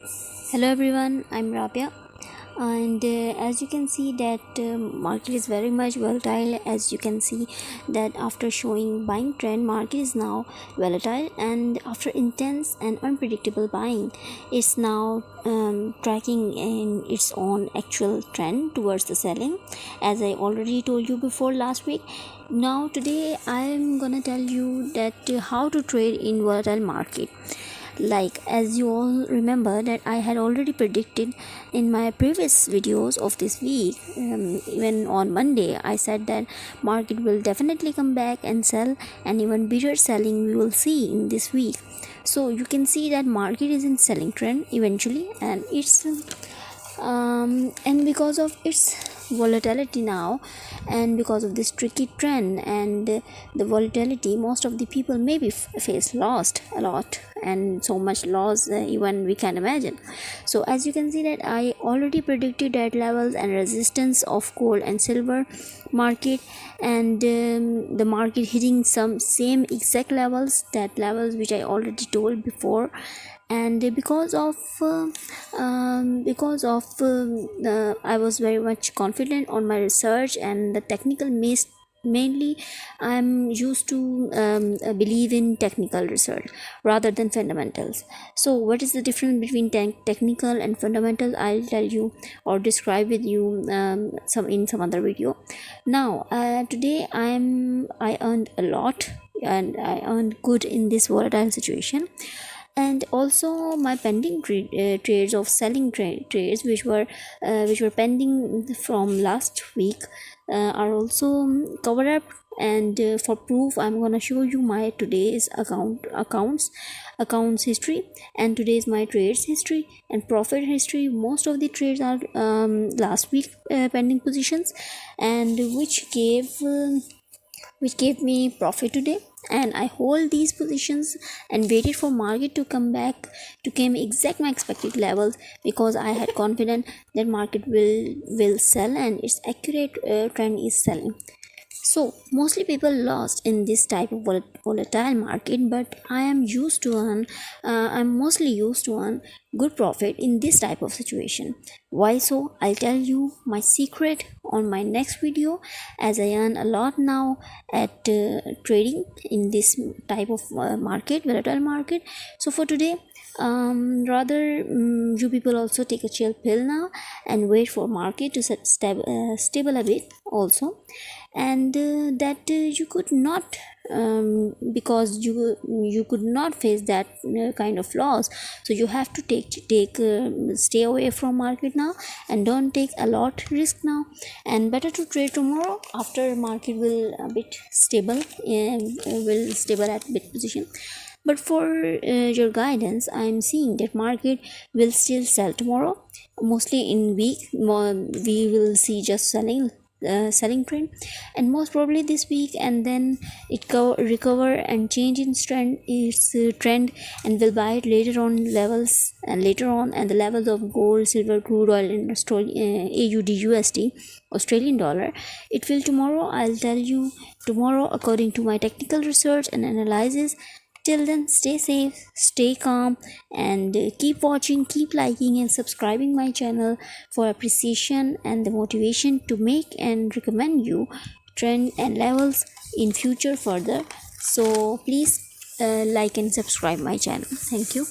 Hello everyone, I'm Rabia, and as you can see that market is very much volatile. As you can see that after showing buying trend, market is now volatile, and after intense and unpredictable buying, it's now tracking in its own actual trend towards the selling, as I already told you before last week. Now today I'm gonna tell you that how to trade in volatile market. Like, as you all remember that I had already predicted in my previous videos of this week, even on Monday I said that market will definitely come back and sell, and even bigger selling we will see in this week. So you can see that market is in selling trend eventually, and it's and because of its volatility now, and because of this tricky trend and the volatility, most of the people maybe face lost a lot, and so much loss even we can imagine. So as you can see that I already predicted that levels and resistance of gold and silver market, and the market hitting some same exact levels, that levels which I already told before. And because of I was very much confident on my research and the technical mainly I'm used to believe in technical research rather than fundamentals. So what is the difference between technical and fundamental, I'll tell you or describe with you some other video. Now today I earned a lot, and I earned good in this volatile situation. And also my pending trades of selling trades which were pending from last week are also covered up. And for proof I'm gonna show you my today's accounts history, and today's my trades history and profit history. Most of the trades are last week pending positions, and which gave me profit today. And I hold these positions and waited for market to come back to came exact my expected levels, because I had confidence that market will sell and its accurate trend is selling. So mostly people lost in this type of volatile market, but I'm mostly used to earn good profit in this type of situation. Why so? I'll tell you my secret on my next video, as I earn a lot now at trading in this type of market, volatile market. So for today, rather you people also take a chill pill now and wait for market to stable a bit also. And that you could not because you could not face that kind of loss. So you have to stay away from market now, and don't take a lot risk now, and better to trade tomorrow after market will a bit stable, will stable at bit position. But for your guidance, I'm seeing that market will still sell tomorrow, mostly in week we will see just selling trend, and most probably this week, and then it recover and change in trend, and will buy it later on levels, and later on, and the levels of gold, silver, crude oil, and AUD USD Australian dollar. It will tomorrow, I'll tell you tomorrow according to my technical research and analysis. Till then, stay safe, stay calm, and keep watching, keep liking and subscribing my channel for appreciation and the motivation to make and recommend you trend and levels in future further. So please like and subscribe my channel. Thank you.